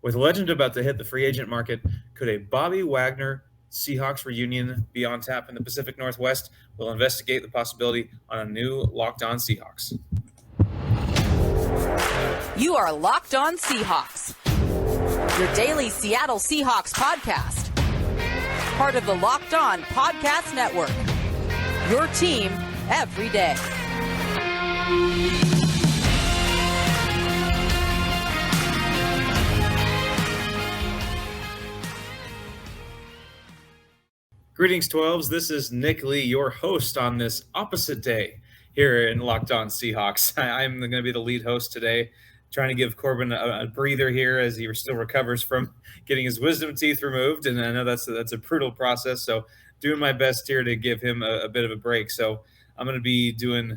With a legend about to hit the free agent market, could a Bobby Wagner Seahawks reunion be on tap in the Pacific Northwest? We'll investigate the possibility on a new Locked On Seahawks. You are Locked On Seahawks, your daily Seattle Seahawks podcast. Part of the Locked On Podcast Network, your team every day. Greetings, 12s. This is Nick Lee, your host on this opposite day here in Locked On Seahawks. I'm going to be the lead host today, trying to give Corbin a breather here as he still recovers from getting his wisdom teeth removed. And I know that's a brutal process, so doing my best here to give him a bit of a break. So I'm going to be doing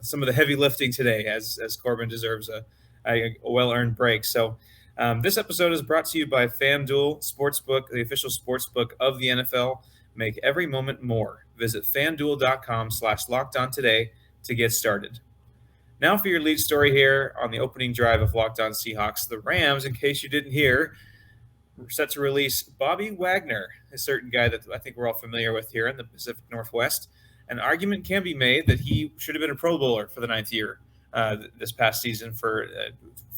some of the heavy lifting today, as Corbin deserves a well-earned break. So this episode is brought to you by FanDuel Sportsbook, the official sportsbook of the NFL. Make every moment more. Visit FanDuel.com/LockedOn today to get started. Now for your lead story here on the opening drive of Locked On Seahawks. The Rams, in case you didn't hear, we're set to release Bobby Wagner, a certain guy that I think we're all familiar with here in the Pacific Northwest. An argument can be made that he should have been a Pro Bowler for the ninth year this past season for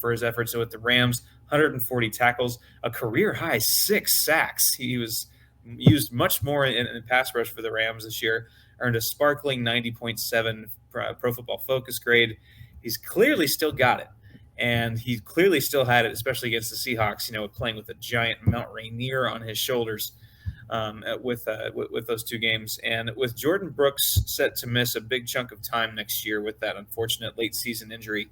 his efforts with the Rams. 140 tackles, a career-high 6 sacks. He was used much more in pass rush for the Rams this year, earned a sparkling 90.7 Pro Football Focus grade. He's clearly still got it, and he clearly still had it, especially against the Seahawks, playing with a giant Mount Rainier on his shoulders with those two games. And with Jordan Brooks set to miss a big chunk of time next year with that unfortunate late-season injury,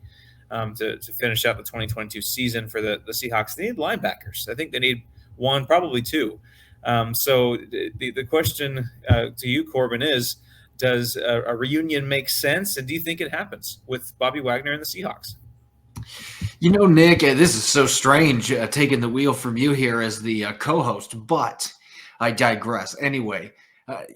to finish out the 2022 season for the Seahawks, they need linebackers. I think they need one, probably two. So the question to you, Corbin, is, does a reunion make sense? And do you think it happens with Bobby Wagner and the Seahawks? Nick, this is so strange taking the wheel from you here as the co-host, but I digress. Anyway,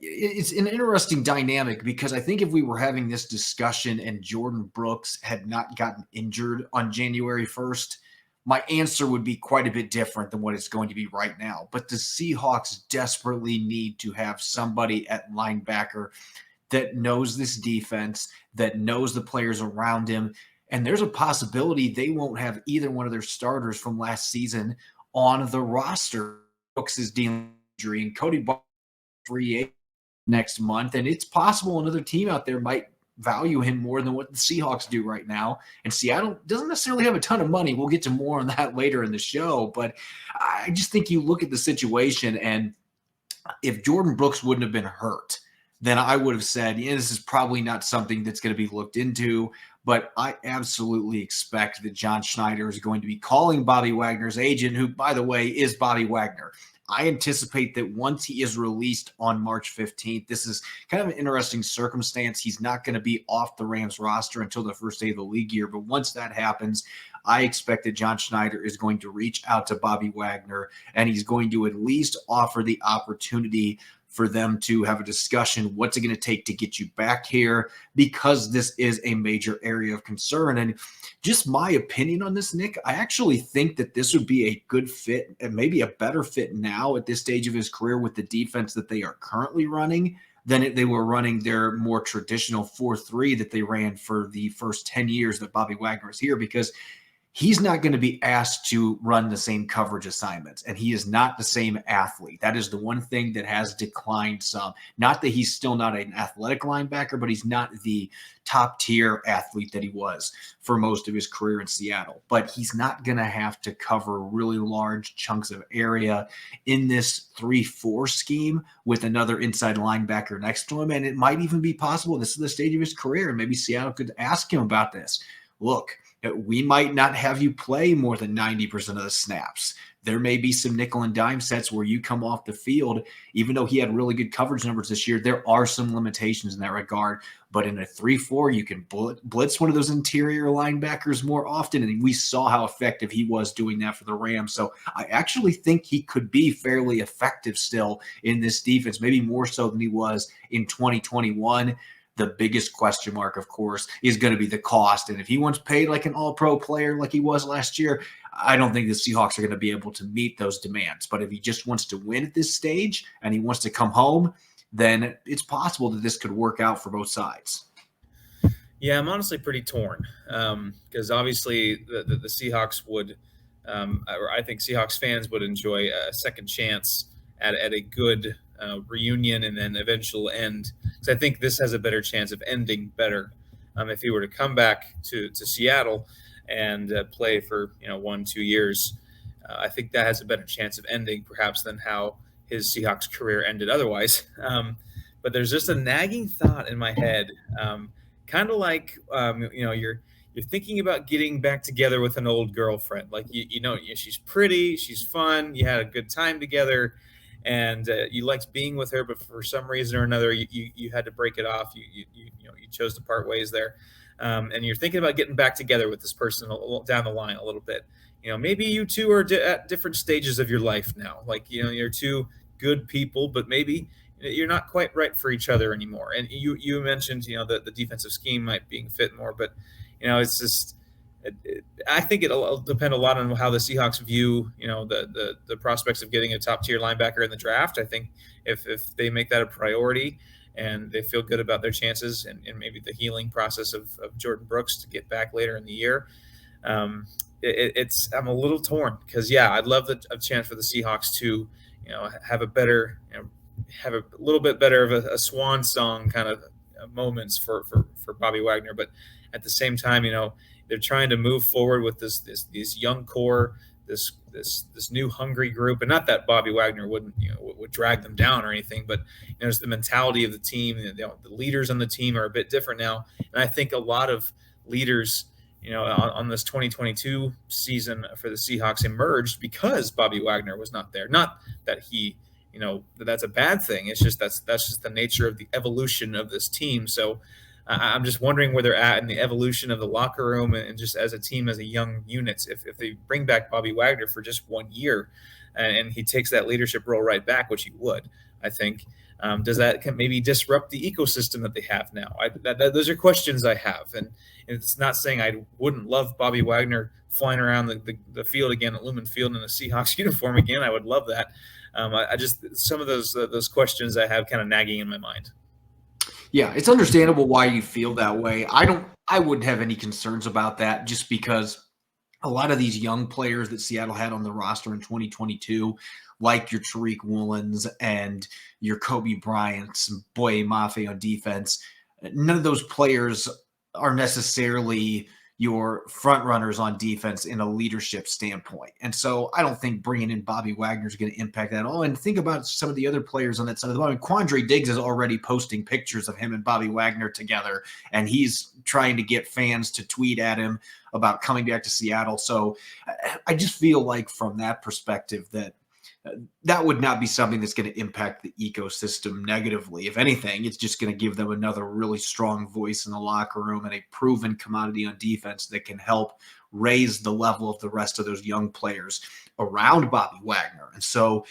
it's an interesting dynamic because I think if we were having this discussion and Jordan Brooks had not gotten injured on January 1st, my answer would be quite a bit different than what it's going to be right now. But the Seahawks desperately need to have somebody at linebacker that knows this defense, that knows the players around him. And there's a possibility they won't have either one of their starters from last season on the roster. Brooks is dealing with injury, and Cody Barnes free agent next month, and it's possible another team out there might value him more than what the Seahawks do right now. And Seattle doesn't necessarily have a ton of money. We'll get to more on that later in the show, but I just think you look at the situation, and if Jordan Brooks wouldn't have been hurt, then I would have said, this is probably not something that's going to be looked into. But I absolutely expect that John Schneider is going to be calling Bobby Wagner's agent, who, by the way, is Bobby Wagner. I anticipate that once he is released on March 15th, this is kind of an interesting circumstance. He's not going to be off the Rams roster until the first day of the league year. But once that happens, I expect that John Schneider is going to reach out to Bobby Wagner, and he's going to at least offer the opportunity for them to have a discussion. What's it going to take to get you back here? Because this is a major area of concern. And just my opinion on this, Nick, I actually think that this would be a good fit and maybe a better fit now at this stage of his career with the defense that they are currently running than they were running their more traditional 4-3 that they ran for the first 10 years that Bobby Wagner is here, because he's not going to be asked to run the same coverage assignments, and he is not the same athlete. That is the one thing that has declined some. Not that he's still not an athletic linebacker, but he's not the top-tier athlete that he was for most of his career in Seattle. But he's not going to have to cover really large chunks of area in this 3-4 scheme with another inside linebacker next to him, and it might even be possible this is the stage of his career, and maybe Seattle could ask him about this. Look, we might not have you play more than 90% of the snaps. There may be some nickel and dime sets where you come off the field. Even though he had really good coverage numbers this year, there are some limitations in that regard. But in a 3-4, you can blitz one of those interior linebackers more often. And we saw how effective he was doing that for the Rams. So I actually think he could be fairly effective still in this defense, maybe more so than he was in 2021. The biggest question mark, of course, is going to be the cost. And if he wants paid like an all-pro player like he was last year, I don't think the Seahawks are going to be able to meet those demands. But if he just wants to win at this stage and he wants to come home, then it's possible that this could work out for both sides. Yeah, I'm honestly pretty torn because obviously the Seahawks would, or I think Seahawks fans would enjoy a second chance at a good reunion and then eventual end. Because I think this has a better chance of ending better if he were to come back to Seattle and play for 1-2 years. I think that has a better chance of ending perhaps than how his Seahawks career ended otherwise. But there's just a nagging thought in my head. Kind of like you're thinking about getting back together with an old girlfriend. Like she's pretty, she's fun, you had a good time together, and you liked being with her, but for some reason or another, you had to break it off. You chose to part ways there, and you're thinking about getting back together with this person down the line a little bit. Maybe you two are at different stages of your life now. Like you're two good people, but maybe you're not quite right for each other anymore. And you mentioned, the defensive scheme might being fit more, but it's just, I think it'll depend a lot on how the Seahawks view, the prospects of getting a top tier linebacker in the draft. I think if they make that a priority and they feel good about their chances and maybe the healing process of Jordan Brooks to get back later in the year, I'm a little torn because I'd love a chance for the Seahawks to, have a better, have a little bit better of a swan song kind of moments for Bobby Wagner. But at the same time, they're trying to move forward with this young core, this new hungry group. And not that Bobby Wagner would drag them down or anything, but it's the mentality of the team. The leaders on the team are a bit different now. And I think a lot of leaders, on this 2022 season for the Seahawks emerged because Bobby Wagner was not there. Not that he, that's a bad thing. It's just that's just the nature of the evolution of this team. So I'm just wondering where they're at in the evolution of the locker room and just as a team, as a young unit. If they bring back Bobby Wagner for just 1 year and he takes that leadership role right back, which he would, I think, does that maybe disrupt the ecosystem that they have now? Those are questions I have. And it's not saying I wouldn't love Bobby Wagner flying around the field again at Lumen Field in a Seahawks uniform again. I would love that. I just, some of those questions I have kind of nagging in my mind. Yeah, it's understandable why you feel that way. I wouldn't have any concerns about that just because a lot of these young players that Seattle had on the roster in 2022, like your Tariq Woolens and your Kobe Bryants and Boye Mafe on defense, none of those players are necessarily your front runners on defense in a leadership standpoint. And so I don't think bringing in Bobby Wagner is going to impact that at all. And think about some of the other players on that side of the ball. Quandre Diggs is already posting pictures of him and Bobby Wagner together, and he's trying to get fans to tweet at him about coming back to Seattle. So I just feel like from that perspective that would not be something that's going to impact the ecosystem negatively. If anything, it's just going to give them another really strong voice in the locker room and a proven commodity on defense that can help raise the level of the rest of those young players around Bobby Wagner. And so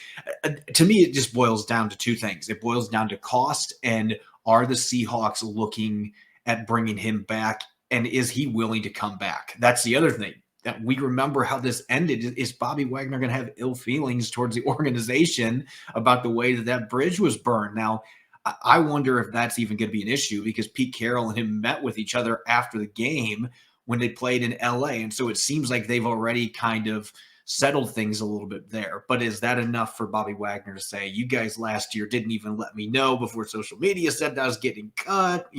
to me, it just boils down to two things. It boils down to cost, and are the Seahawks looking at bringing him back, and is he willing to come back? That's the other thing that we remember how this ended. Is Bobby Wagner going to have ill feelings towards the organization about the way that bridge was burned? Now, I wonder if that's even going to be an issue, because Pete Carroll and him met with each other after the game when they played in LA. And so it seems like they've already kind of settled things a little bit there. But is that enough for Bobby Wagner to say, you guys last year didn't even let me know before social media said that I was getting cut?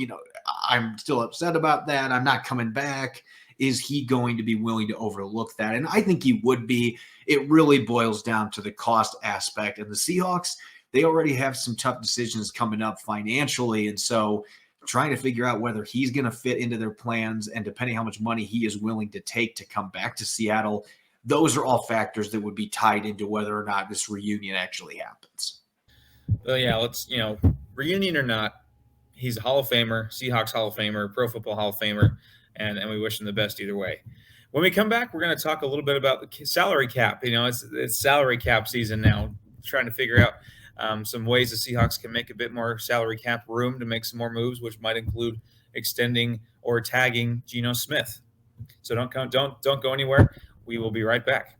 I'm still upset about that. I'm not coming back. Is he going to be willing to overlook that? And I think he would be. It really boils down to the cost aspect. And the Seahawks, they already have some tough decisions coming up financially. And so trying to figure out whether he's going to fit into their plans, and depending how much money he is willing to take to come back to Seattle, those are all factors that would be tied into whether or not this reunion actually happens. Well, yeah, let's, reunion or not, he's a Hall of Famer, Seahawks Hall of Famer, Pro Football Hall of Famer, and we wish him the best either way. When we come back, we're going to talk a little bit about the salary cap. It's salary cap season now, trying to figure out some ways the Seahawks can make a bit more salary cap room to make some more moves, which might include extending or tagging Geno Smith. So don't go anywhere. We will be right back.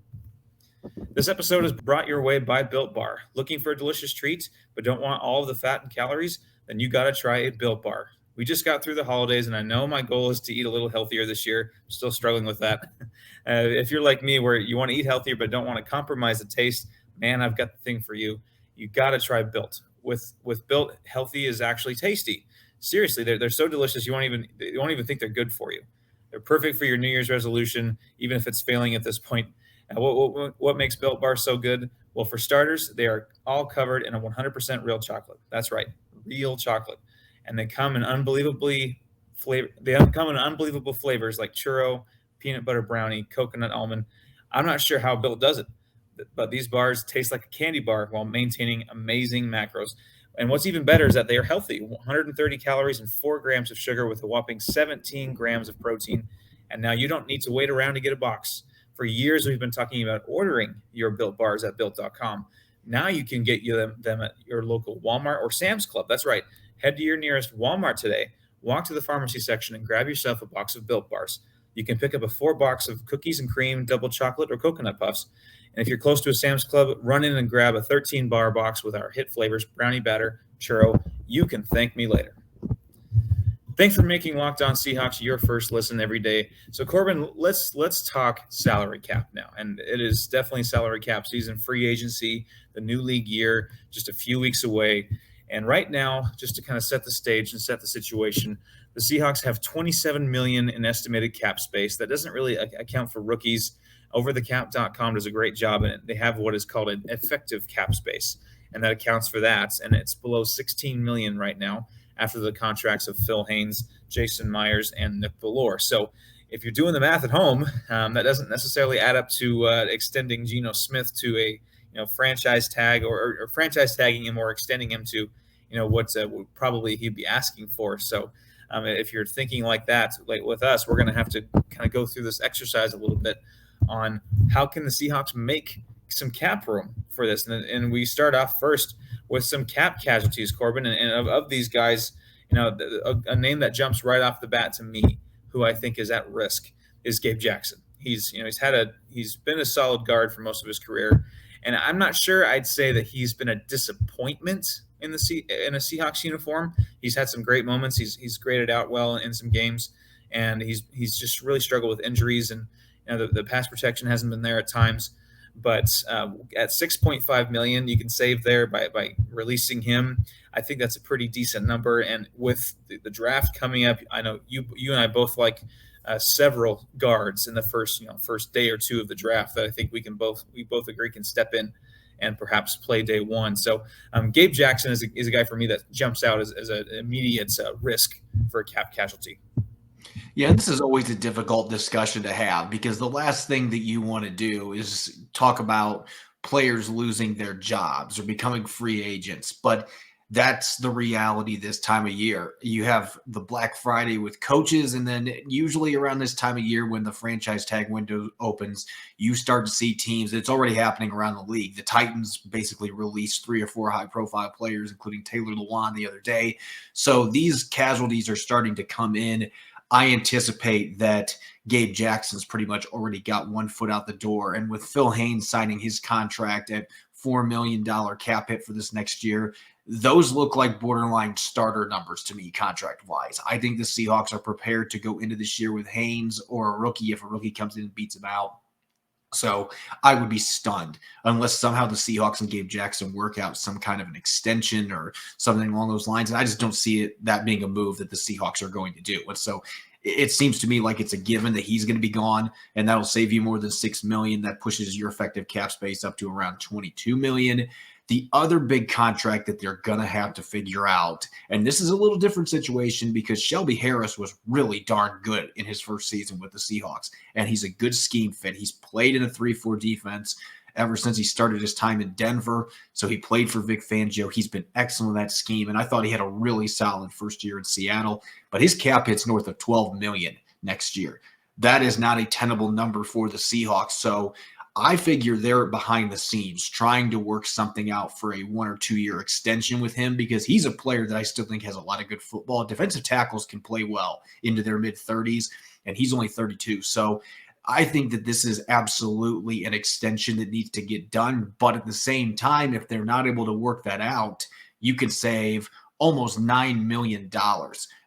This episode is brought your way by Built Bar. Looking for a delicious treat, but don't want all of the fat and calories? Then you got to try a Built Bar. We just got through the holidays, and I know my goal is to eat a little healthier this year. I'm still struggling with that. If you're like me, where you want to eat healthier but don't want to compromise the taste, man, I've got the thing for you. You got to try Built. With Built, healthy is actually tasty. Seriously, they're so delicious you won't even think they're good for you. They're perfect for your New Year's resolution, even if it's failing at this point. What makes Built Bar so good? Well, for starters, they are all covered in a 100% real chocolate. That's right, real chocolate. And they come in unbelievable flavors like churro, peanut butter brownie, coconut almond. I'm not sure how Built does it, but these bars taste like a candy bar while maintaining amazing macros. And what's even better is that they are healthy, 130 calories and 4 grams of sugar with a whopping 17 grams of protein. And now you don't need to wait around to get a box. For years, we've been talking about ordering your Built bars at Built.com. Now you can get them at your local Walmart or Sam's Club. That's right. Head to your nearest Walmart today, walk to the pharmacy section, and grab yourself a box of Built bars. You can pick up a 4-box of cookies and cream, double chocolate, or coconut puffs. And if you're close to a Sam's Club, run in and grab a 13-bar box with our hit flavors, brownie batter, churro. You can thank me later. Thanks for making Locked On Seahawks your first listen every day. So, Corbin, let's talk salary cap now. And it is definitely salary cap season, free agency, the new league year, just a few weeks away. And right now, just to kind of set the stage and set the situation, the Seahawks have $27 million in estimated cap space. That doesn't really account for rookies. Overthecap.com does a great job, and they have what is called an effective cap space, and that accounts for that. And it's below $16 million right now after the contracts of Phil Haynes, Jason Myers, and Nick Bellore. So if you're doing the math at home, that doesn't necessarily add up to extending Geno Smith to a franchise tag or franchise tagging him or extending him to what probably he'd be asking for. So if you're thinking like that, like with us, we're going to have to kind of go through this exercise a little bit on how can the Seahawks make some cap room for this. And we start off first with some cap casualties, Corbin. And of these guys, a name that jumps right off the bat to me, who I think is at risk, is Gabe Jackson. He's been a solid guard for most of his career. And I'm not sure I'd say that he's been a disappointment in a Seahawks uniform. He's had some great moments. He's graded out well in some games, and he's just really struggled with injuries, and the pass protection hasn't been there at times. But at $6.5 million, you can save there by releasing him. I think that's a pretty decent number. And with the draft coming up, I know you and I both like several guards in the first day or two of the draft that I think we both agree can step in and perhaps play day one. So Gabe Jackson is a guy for me that jumps out as an immediate risk for a cap casualty. Yeah, this is always a difficult discussion to have because the last thing that you want to do is talk about players losing their jobs or becoming free agents. But that's the reality this time of year. You have the Black Friday with coaches, and then usually around this time of year when the franchise tag window opens, you start to see teams. It's already happening around the league. The Titans basically released 3 or 4 high-profile players, including Taylor Lewan the other day. So these casualties are starting to come in. I anticipate that Gabe Jackson's pretty much already got one foot out the door. And with Phil Haynes signing his contract at $4 million cap hit for this next year, those look like borderline starter numbers to me, contract-wise. I think the Seahawks are prepared to go into this year with Haynes or a rookie if a rookie comes in and beats him out. So I would be stunned unless somehow the Seahawks and Gabe Jackson work out some kind of an extension or something along those lines. And I just don't see that being a move that the Seahawks are going to do. And so it seems to me like it's a given that he's going to be gone, and that'll save you more than $6 million. That pushes your effective cap space up to around $22 million. The other big contract that they're going to have to figure out, and this is a little different situation because Shelby Harris was really darn good in his first season with the Seahawks, and he's a good scheme fit. He's played in a 3-4 defense ever since he started his time in Denver, so he played for Vic Fangio. He's been excellent in that scheme, and I thought he had a really solid first year in Seattle, but his cap hit's north of $12 million next year. That is not a tenable number for the Seahawks, so I figure they're behind the scenes trying to work something out for a 1 or 2 year extension with him because he's a player that I still think has a lot of good football. Defensive tackles can play well into their mid-30s, and he's only 32. So I think that this is absolutely an extension that needs to get done. But at the same time, if they're not able to work that out, you could save almost $9 million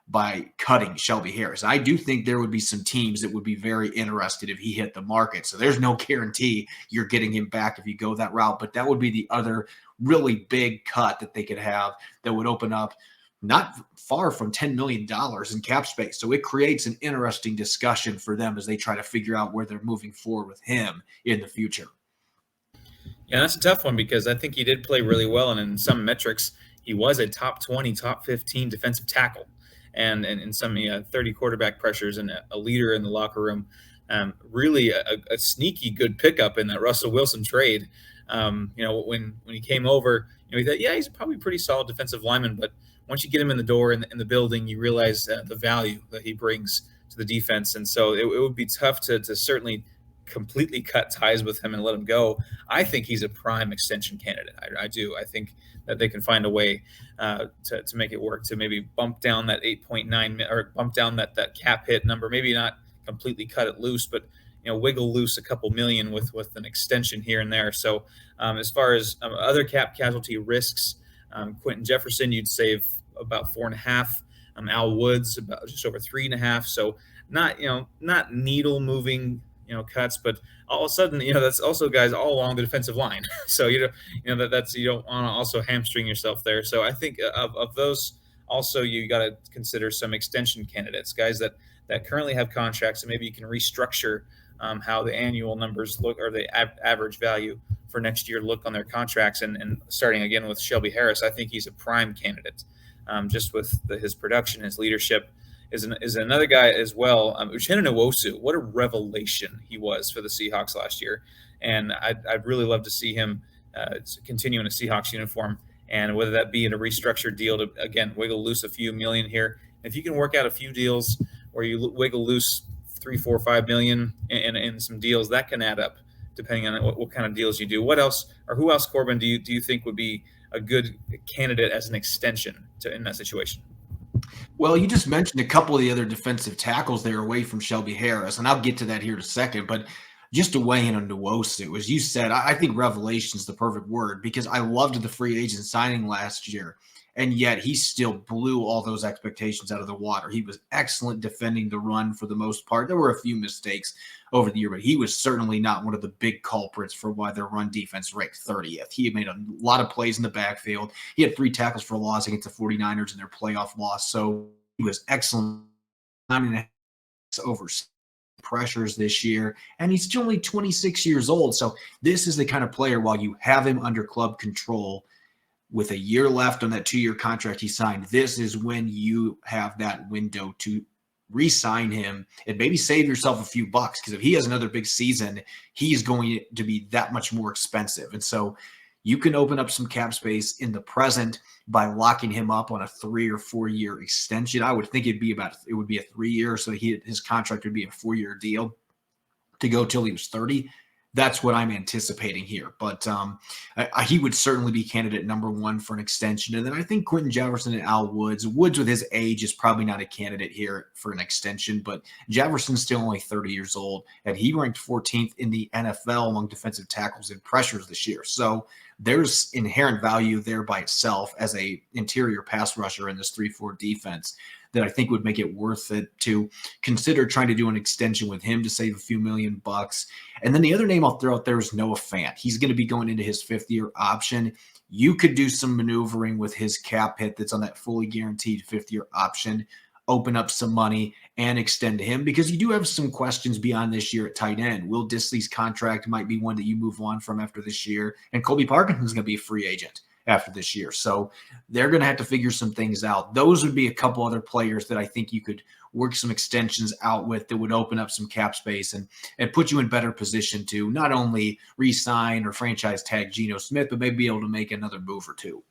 by cutting Shelby Harris. I do think there would be some teams that would be very interested if he hit the market. So there's no guarantee you're getting him back if you go that route. But that would be the other really big cut that they could have that would open up not far from $10 million in cap space. So it creates an interesting discussion for them as they try to figure out where they're moving forward with him in the future. Yeah, that's a tough one because I think he did play really well. And in some metrics, he was a top 20, top 15 defensive tackle. And in some 30 quarterback pressures and a leader in the locker room. Really a sneaky good pickup in that Russell Wilson trade. When he came over, he thought, yeah, he's probably a pretty solid defensive lineman. But once you get him in the door in the building, you realize the value that he brings to the defense. And so it would be tough to certainly completely cut ties with him and let him go. I think he's a prime extension candidate. I do. I think that they can find a way to make it work, to maybe bump down that 8.9 or bump down that cap hit number, maybe not completely cut it loose, but wiggle loose a couple million with an extension here and there. So as far as other cap casualty risks, Quentin Jefferson, you'd save about 4.5. Al Woods about just over 3.5. So not needle moving cuts, but all of a sudden, that's also guys all along the defensive line. So that's you don't want to also hamstring yourself there. So I think of those, also you got to consider some extension candidates, guys that currently have contracts, and maybe you can restructure how the annual numbers look or the average value for next year look on their contracts. And starting again with Shelby Harris, I think he's a prime candidate, just with his production, his leadership. Is another guy as well. Uchenna Nwosu, what a revelation he was for the Seahawks last year. And I'd really love to see him continue in a Seahawks uniform, and whether that be in a restructured deal to, again, wiggle loose a few million here. If you can work out a few deals where you wiggle loose 3, 4, 5 million in some deals, that can add up depending on what kind of deals you do. What else, or who else, Corbin, do you think would be a good candidate as an extension in that situation? Well, you just mentioned a couple of the other defensive tackles there away from Shelby Harris, and I'll get to that here in a second. But just to weigh in on Nwosu, as you said, I think revelation is the perfect word, because I loved the free agent signing last year, and yet he still blew all those expectations out of the water. He was excellent defending the run for the most part. There were a few mistakes over the year, but he was certainly not one of the big culprits for why their run defense ranked 30th. He had made a lot of plays in the backfield. He had 3 tackles for loss against the 49ers in their playoff loss. So he was excellent. Over pressures this year, and he's still only 26 years old. So this is the kind of player, while you have him under club control with a year left on that 2-year contract he signed, this is when you have that window to re-sign him and maybe save yourself a few bucks, because if he has another big season, he's going to be that much more expensive. And so you can open up some cap space in the present by locking him up on a 3 or 4 year extension. I would think it would be a 3 year, so his contract would be a 4-year deal to go till he was 30. That's what I'm anticipating here. But he would certainly be candidate number 1 for an extension. And then I think Quentin Jefferson and Al Woods with his age is probably not a candidate here for an extension, but Jefferson's still only 30 years old, and he ranked 14th in the NFL among defensive tackles and pressures this year. So there's inherent value there by itself as a interior pass rusher in this 3-4 defense that I think would make it worth it to consider trying to do an extension with him to save a few $million. And then the other name I'll throw out there is Noah Fant. He's going to be going into his 5th-year option. You could do some maneuvering with his cap hit that's on that fully guaranteed 5th-year option, open up some money and extend him, because you do have some questions beyond this year at tight end. Will Dissly's contract might be one that you move on from after this year, and Colby Parkinson's going to be a free agent after this year. So they're going to have to figure some things out. Those would be a couple other players that I think you could work some extensions out with that would open up some cap space and put you in better position to not only re-sign or franchise tag Geno Smith, but maybe be able to make another move or two.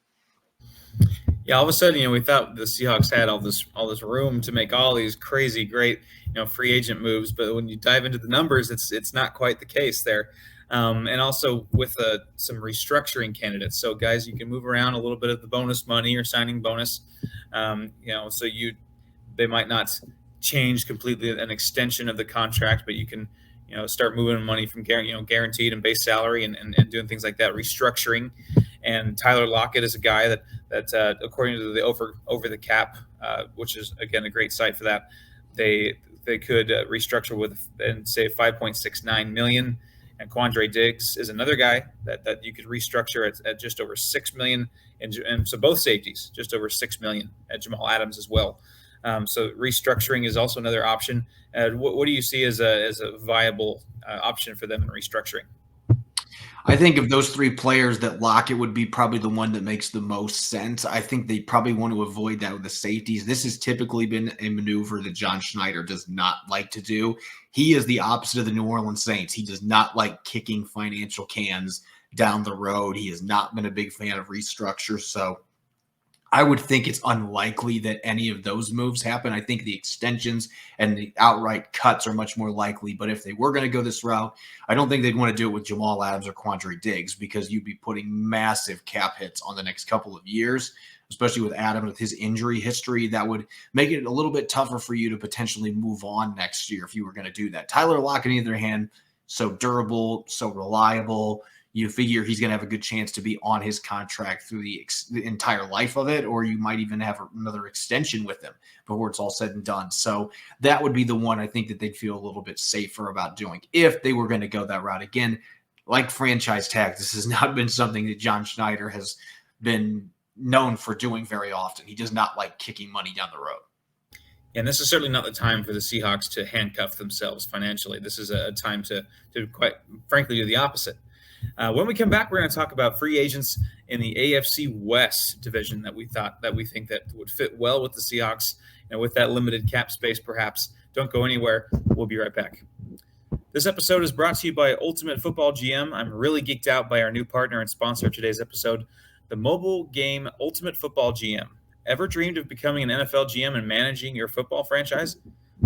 Yeah, all of a sudden, we thought the Seahawks had all this room to make all these crazy, great, free agent moves. But when you dive into the numbers, it's not quite the case there. And also with some restructuring candidates. So guys, you can move around a little bit of the bonus money or signing bonus. So they might not change completely an extension of the contract, but you can start moving money from guaranteed and base salary and doing things like that, restructuring. And Tyler Lockett is a guy that according to the over the cap, which is again a great site for that, they could restructure with and save $5.69 million. And Quandre Diggs is another guy that you could restructure at just over $6 million, and so both safeties just over $6 million. At Jamal Adams as well. So restructuring is also another option. What do you see as a viable option for them in restructuring? I think of those three players, that Lockett would be probably the one that makes the most sense. I think they probably want to avoid that with the safeties. This has typically been a maneuver that John Schneider does not like to do. He is the opposite of the New Orleans Saints. He does not like kicking financial cans down the road. He has not been a big fan of restructure. So I would think it's unlikely that any of those moves happen. I think the extensions and the outright cuts are much more likely. But if they were going to go this route, I don't think they'd want to do it with Jamal Adams or Quandre Diggs, because you'd be putting massive cap hits on the next couple of years, especially with Adams with his injury history. That would make it a little bit tougher for you to potentially move on next year if you were going to do that. Tyler Lockett, on the other hand, so durable, so reliable. You figure he's going to have a good chance to be on his contract through the entire life of it, or you might even have another extension with him before it's all said and done. So that would be the one I think that they'd feel a little bit safer about doing if they were going to go that route. Again, like franchise tags, this has not been something that John Schneider has been known for doing very often. He does not like kicking money down the road. And this is certainly not the time for the Seahawks to handcuff themselves financially. This is a time to quite frankly do the opposite. When we come back, we're going to talk about free agents in the AFC West division that we think that would fit well with the Seahawks, and with that limited cap space, perhaps. Don't go anywhere. We'll be right back. This episode is brought to you by Ultimate Football GM. I'm really geeked out by our new partner and sponsor of today's episode, the mobile game Ultimate Football GM. Ever dreamed of becoming an NFL GM and managing your football franchise?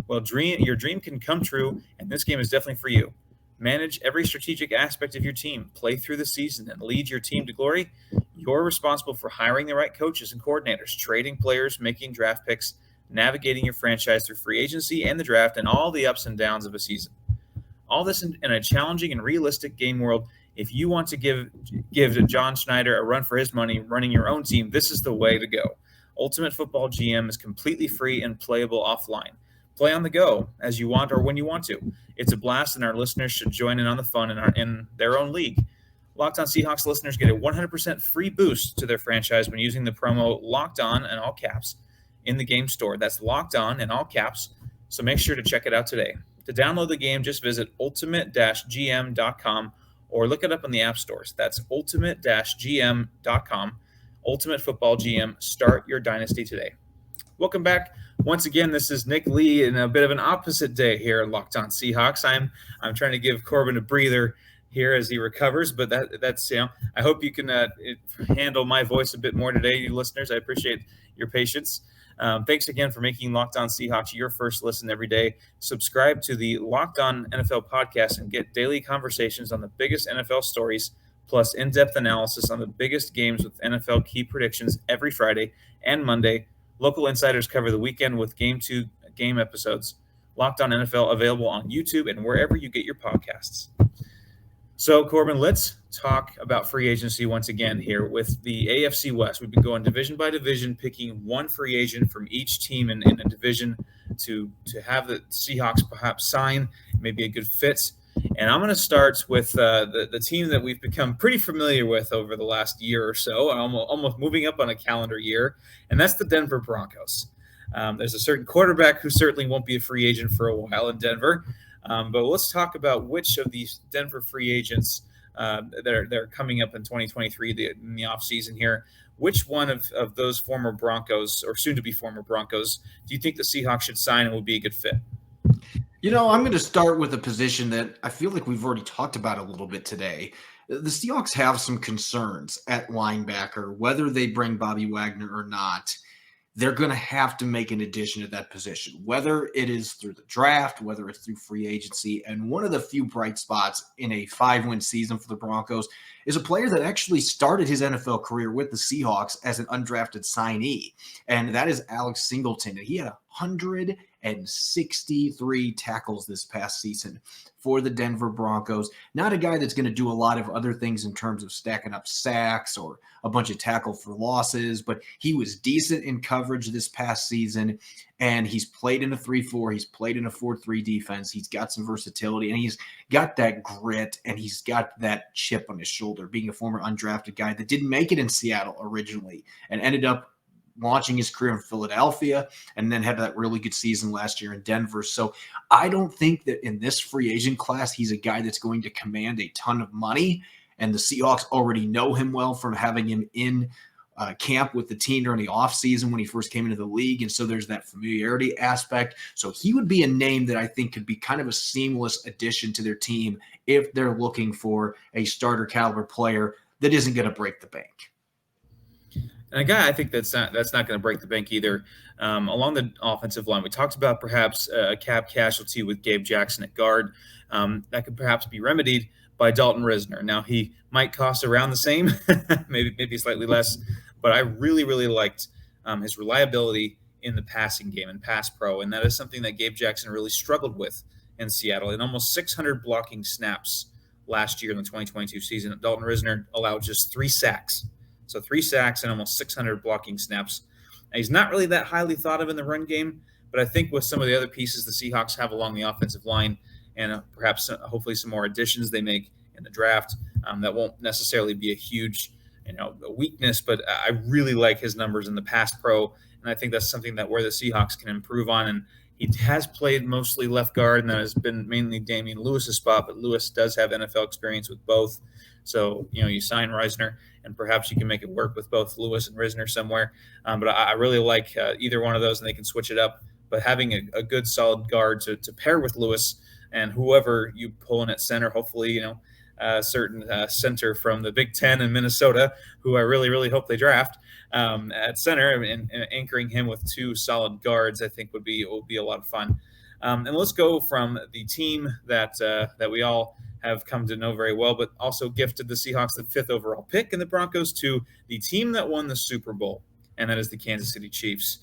Well, your dream can come true, and this game is definitely for you. Manage every strategic aspect of your team, play through the season, and lead your team to glory. You're responsible for hiring the right coaches and coordinators, trading players, making draft picks, navigating your franchise through free agency and the draft, and all the ups and downs of a season. All this in a challenging and realistic game world. If you want to give John Schneider a run for his money running your own team, this is the way to go. Ultimate Football GM is completely free and playable offline. Play on the go as you want or when you want to. It's a blast, and our listeners should join in on the fun in their own league. Locked On Seahawks listeners get a 100% free boost to their franchise when using the promo Locked On in all caps in the game store. That's Locked On in all caps, so make sure to check it out today. To download the game, just visit ultimate-gm.com or look it up in the app stores. That's ultimate-gm.com. Ultimate Football GM. Start your dynasty today. Welcome back. Once again, this is Nick Lee in a bit of an opposite day here at Locked On Seahawks. I'm trying to give Corbin a breather here as he recovers, but that's I hope you can handle my voice a bit more today, you listeners. I appreciate your patience. Thanks again for making Locked On Seahawks your first listen every day. Subscribe to the Locked On NFL podcast and get daily conversations on the biggest NFL stories, plus in-depth analysis on the biggest games with NFL key predictions every Friday and Monday. Local insiders cover the weekend with game-to-game episodes. Locked On NFL available on YouTube and wherever you get your podcasts. So, Corbin, let's talk about free agency once again here with the AFC West. We've been going division by division, picking one free agent from each team in a division to have the Seahawks perhaps sign, maybe a good fit. And I'm going to start with the team that we've become pretty familiar with over the last year or so, almost moving up on a calendar year, and that's the Denver Broncos. There's a certain quarterback who certainly won't be a free agent for a while in Denver, but let's talk about which of these Denver free agents that are coming up in 2023 in the offseason here. Which one of those former Broncos or soon-to-be former Broncos do you think the Seahawks should sign and will be a good fit? I'm going to start with a position that I feel like we've already talked about a little bit today. The Seahawks have some concerns at linebacker, whether they bring Bobby Wagner or not. They're going to have to make an addition at that position, whether it is through the draft, whether it's through free agency. And one of the few bright spots in a 5-win season for the Broncos is a player that actually started his NFL career with the Seahawks as an undrafted signee, and that is Alex Singleton. And he had 63 tackles this past season for the Denver Broncos. Not a guy that's going to do a lot of other things in terms of stacking up sacks or a bunch of tackle for losses, but he was decent in coverage this past season, and he's played in a 3-4. He's played in a 4-3 defense. He's got some versatility, and he's got that grit, and he's got that chip on his shoulder, being a former undrafted guy that didn't make it in Seattle originally and ended up launching his career in Philadelphia and then had that really good season last year in Denver. So I don't think that in this free agent class, he's a guy that's going to command a ton of money. And the Seahawks already know him well from having him in camp with the team during the offseason when he first came into the league. And so there's that familiarity aspect. So he would be a name that I think could be kind of a seamless addition to their team if they're looking for a starter caliber player that isn't going to break the bank. And a guy I think that's not going to break the bank either. Along the offensive line, we talked about perhaps a cap casualty with Gabe Jackson at guard. That could perhaps be remedied by Dalton Risner. Now, he might cost around the same, maybe slightly less, but I really, really liked his reliability in the passing game and pass pro, and that is something that Gabe Jackson really struggled with in Seattle. In almost 600 blocking snaps last year in the 2022 season, Dalton Risner allowed just 3 sacks. So 3 sacks and almost 600 blocking snaps. Now, he's not really that highly thought of in the run game, but I think with some of the other pieces the Seahawks have along the offensive line and perhaps hopefully some more additions they make in the draft, that won't necessarily be a huge a weakness, but I really like his numbers in the pass pro, and I think that's something that where the Seahawks can improve on. And he has played mostly left guard, and that has been mainly Damian Lewis's spot, but Lewis does have NFL experience with both. So, you sign Risner, and perhaps you can make it work with both Lewis and Risner somewhere. But I really like either one of those, and they can switch it up. But having a good, solid guard to pair with Lewis and whoever you pull in at center, hopefully, a certain center from the Big Ten in Minnesota, who I really, really hope they draft at center, and anchoring him with 2 solid guards, I think would be a lot of fun. And let's go from the team that we all have come to know very well, but also gifted the Seahawks the 5th overall pick in the Broncos, to the team that won the Super Bowl, and that is the Kansas City Chiefs.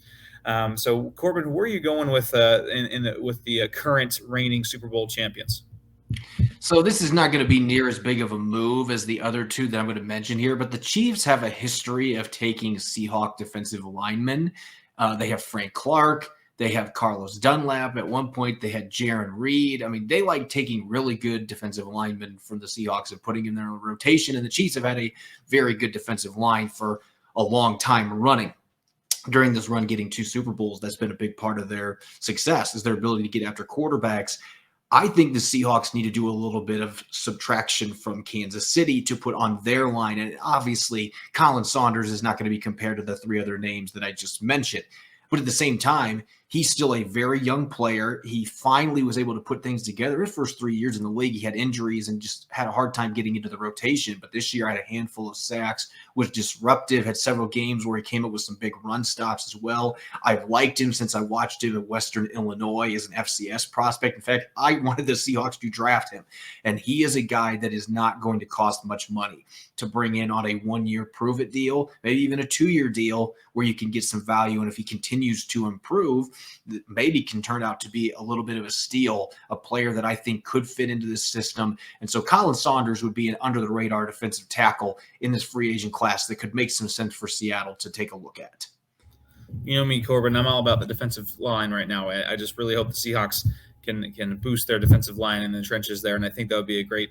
So, Corbin, where are you going with with the current reigning Super Bowl champions? So this is not going to be near as big of a move as the other 2 that I'm going to mention here, but the Chiefs have a history of taking Seahawk defensive linemen. They have Frank Clark. They have Carlos Dunlap. At one point, they had Jaron Reed. I mean, they like taking really good defensive linemen from the Seahawks and putting in their rotation, and the Chiefs have had a very good defensive line for a long time running. During this run, getting 2 Super Bowls, that's been a big part of their success, is their ability to get after quarterbacks. I think the Seahawks need to do a little bit of subtraction from Kansas City to put on their line. And obviously, Colin Saunders is not going to be compared to the 3 other names that I just mentioned. But at the same time, he's still a very young player. He finally was able to put things together. His first 3 years in the league, he had injuries and just had a hard time getting into the rotation. But this year, had a handful of sacks, was disruptive, had several games where he came up with some big run stops as well. I've liked him since I watched him at Western Illinois as an FCS prospect. In fact, I wanted the Seahawks to draft him. And he is a guy that is not going to cost much money to bring in on a 1-year prove-it deal, maybe even a 2-year deal where you can get some value. And if he continues to improve, maybe can turn out to be a little bit of a steal, a player that I think could fit into this system. And so Colin Saunders would be an under-the-radar defensive tackle in this free agent class that could make some sense for Seattle to take a look at. You know me, Corbin, I'm all about the defensive line right now. I just really hope the Seahawks can boost their defensive line in the trenches there, and I think that would be a great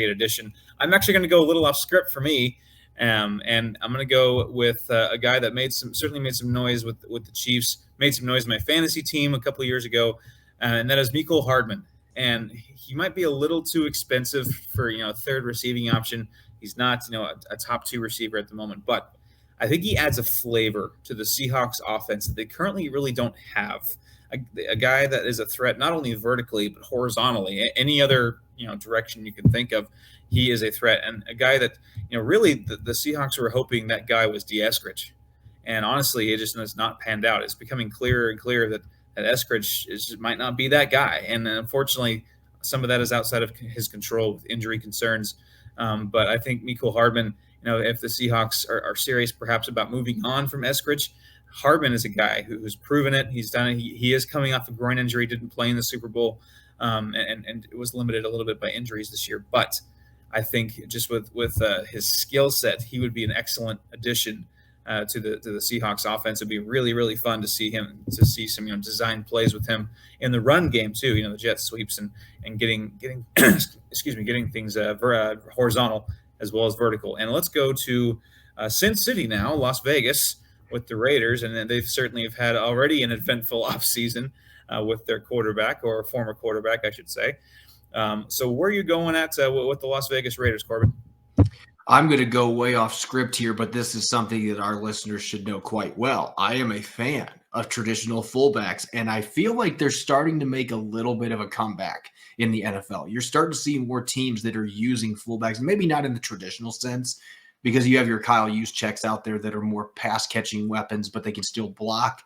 addition. I'm actually going to go a little off script for me, and I'm going to go with a guy that certainly made some noise with the Chiefs, made some noise in my fantasy team a couple of years ago, and that is Mecole Hardman. And he might be a little too expensive for third receiving option. He's not a top 2 receiver at the moment, but I think he adds a flavor to the Seahawks offense that they currently really don't have. A guy that is a threat not only vertically but horizontally. Any other direction you can think of, he is a threat, and a guy that really the Seahawks were hoping that guy was Eskridge, and honestly, it just has not panned out. It's becoming clearer and clearer that Eskridge might not be that guy, and unfortunately, some of that is outside of his control with injury concerns. But I think Mecole Hardman, if the Seahawks are serious perhaps about moving on from Eskridge, Hardman is a guy who's proven it. He's done it. He is coming off a groin injury, didn't play in the Super Bowl, and it was limited a little bit by injuries this year. But I think just with his skill set, he would be an excellent addition to the Seahawks offense. It'd be really, really fun to see some design plays with him in the run game too. The jet sweeps and getting getting things horizontal as well as vertical. And let's go to Sin City now, Las Vegas, with the Raiders, and they've certainly have had already an eventful offseason with their quarterback, or former quarterback, I should say. So where are you going at with the Las Vegas Raiders, Corbin? I'm going to go way off script here, but this is something that our listeners should know quite well. I am a fan of traditional fullbacks, and I feel like they're starting to make a little bit of a comeback in the NFL. You're starting to see more teams that are using fullbacks, maybe not in the traditional sense, because you have your Kyle Juszczyks out there that are more pass-catching weapons, but they can still block.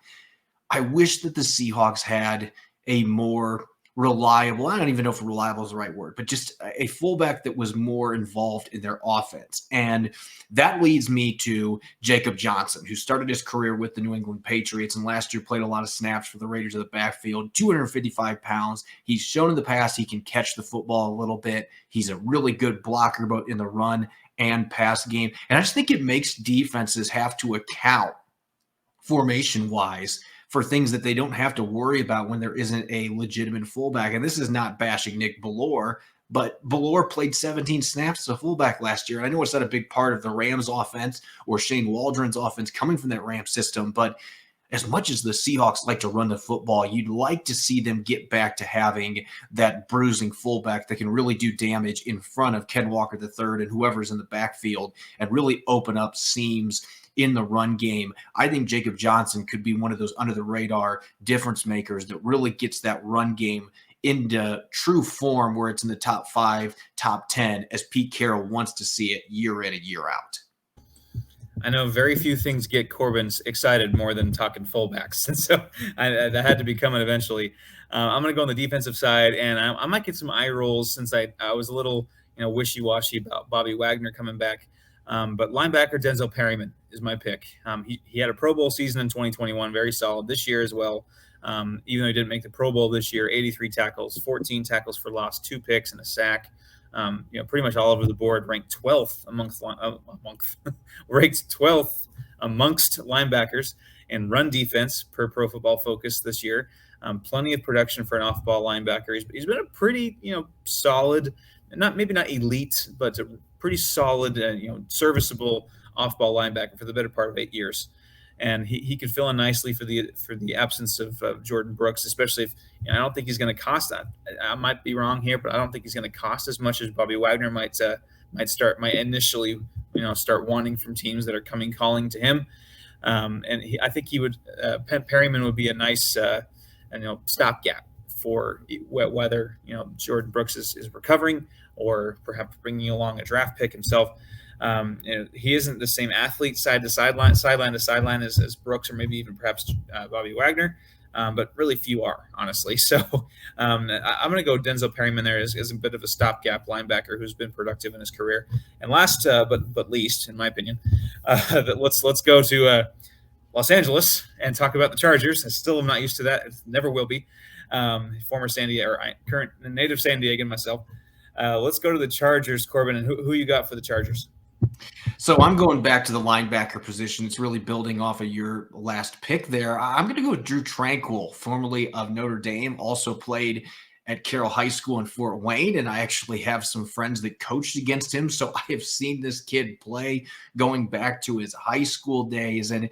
I wish that the Seahawks had a more reliable, I don't even know if reliable is the right word, but just a fullback that was more involved in their offense. And that leads me to Jacob Johnson, who started his career with the New England Patriots and last year played a lot of snaps for the Raiders of the backfield, 255 pounds. He's shown in the past he can catch the football a little bit. He's a really good blocker both in the run and pass game. And I just think it makes defenses have to account formation-wise for things that they don't have to worry about when there isn't a legitimate fullback. And this is not bashing Nick Bellore, but Bellore played 17 snaps as a fullback last year. And I know it's not a big part of the Rams offense or Shane Waldron's offense coming from that Rams system, but as much as the Seahawks like to run the football, you'd like to see them get back to having that bruising fullback that can really do damage in front of Ken Walker III and whoever's in the backfield and really open up seams in the run game. I think Jacob Johnson could be one of those under-the-radar difference makers that really gets that run game into true form where it's in the top 5, top 10, as Pete Carroll wants to see it year in and year out. I know very few things get Corbin excited more than talking fullbacks, and so that had to be coming eventually. I'm going to go on the defensive side, and I might get some eye rolls since I was a little wishy-washy about Bobby Wagner coming back. But linebacker Denzel Perryman is my pick. He had a Pro Bowl season in 2021, very solid this year as well. Even though he didn't make the Pro Bowl this year, 83 tackles, 14 tackles for loss, 2 picks and a sack. Pretty much all over the board, ranked 12th amongst linebackers in run defense per Pro Football Focus this year. Plenty of production for an off-ball linebacker. He's been a pretty solid, maybe not elite, but a pretty solid, serviceable off-ball linebacker for the better part of 8 years. And he could fill in nicely for the absence of Jordan Brooks, especially if I don't think he's going to cost that. I might be wrong here, but I don't think he's going to cost as much as Bobby Wagner might initially start wanting from teams that are calling to him. I think he would Perryman would be a nice stopgap for whether Jordan Brooks is recovering or perhaps bringing along a draft pick himself. He isn't the same athlete sideline to sideline as Brooks or maybe even perhaps Bobby Wagner, but really few are, honestly. So I'm going to go Denzel Perryman there as a bit of a stopgap linebacker who's been productive in his career. And last but least, in my opinion, let's go to Los Angeles and talk about the Chargers. I still am not used to that. It never will be. Former San Diego, or current native San Diegan myself. Let's go to the Chargers, Corbin. And who you got for the Chargers? So I'm going back to the linebacker position. It's really building off of your last pick there. I'm going to go with Drew Tranquill, formerly of Notre Dame, also played at Carroll High School in Fort Wayne, and I actually have some friends that coached against him. So I have seen this kid play going back to his high school days. And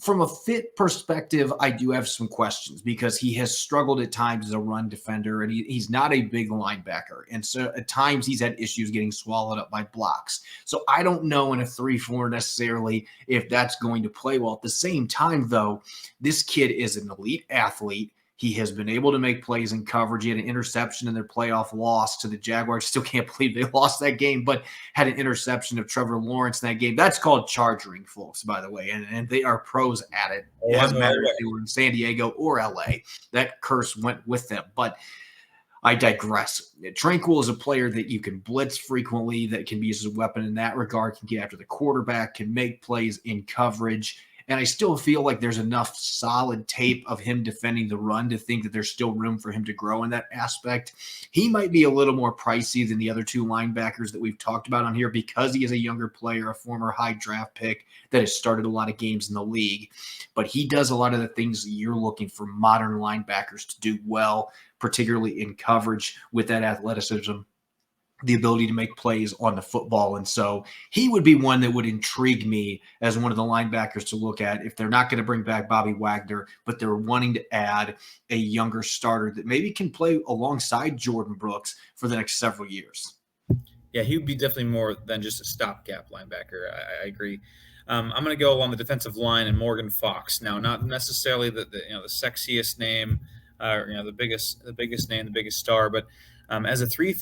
from a fit perspective, I do have some questions because he has struggled at times as a run defender, and he's not a big linebacker. And so at times he's had issues getting swallowed up by blocks. So I don't know in a 3-4 necessarily if that's going to play well. At the same time, though, this kid is an elite athlete. He has been able to make plays in coverage. He had an interception in their playoff loss to the Jaguars. Still can't believe they lost that game, but had an interception of Trevor Lawrence in that game. That's called charging, folks, by the way, and they are pros at it. It doesn't matter if they were in San Diego or L.A. That curse went with them, but I digress. Tranquill is a player that you can blitz frequently, that can be used as a weapon in that regard, can get after the quarterback, can make plays in coverage. And I still feel like there's enough solid tape of him defending the run to think that there's still room for him to grow in that aspect. He might be a little more pricey than the other two linebackers that we've talked about on here because he is a younger player, a former high draft pick that has started a lot of games in the league. But he does a lot of the things that you're looking for modern linebackers to do well, particularly in coverage with that athleticism, the ability to make plays on the football. And so he would be one that would intrigue me as one of the linebackers to look at if they're not going to bring back Bobby Wagner, but they're wanting to add a younger starter that maybe can play alongside Jordan Brooks for the next several years. Yeah, he would be definitely more than just a stopgap linebacker. I agree. I'm going to go along the defensive line and Morgan Fox. Now, not necessarily the sexiest name, the biggest name, the biggest star, but as a 3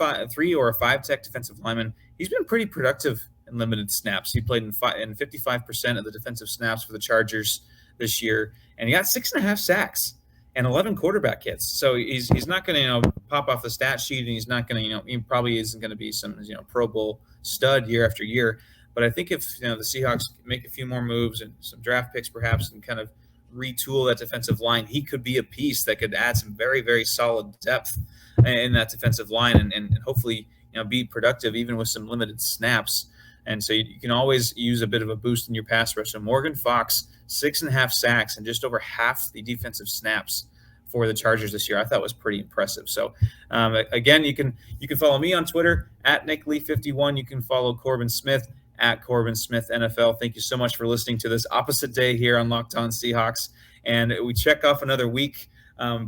or a 5 tech defensive lineman, he's been pretty productive in limited snaps. He played in 55% of the defensive snaps for the Chargers this year, and he got 6.5 sacks and 11 quarterback hits. So he's not going to pop off the stat sheet, and he's not going to he probably isn't going to be some Pro Bowl stud year after year. But I think if the Seahawks make a few more moves and some draft picks perhaps and kind of retool that defensive line, he could be a piece that could add some very, very solid depth in that defensive line and hopefully be productive even with some limited snaps. And so you can always use a bit of a boost in your pass rush. So Morgan Fox, 6.5 sacks and just over half the defensive snaps for the Chargers this year. I thought was pretty impressive. So again, you can follow me on Twitter at NickLee51. You can follow Corbin Smith at Corbin Smith NFL. Thank you so much for listening to this opposite day here on Locked On Seahawks. And we check off another week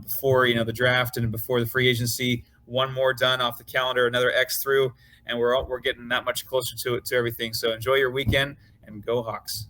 before the draft and before the free agency. One more done off the calendar, another X through, and we're getting that much closer to everything. So enjoy your weekend and go Hawks.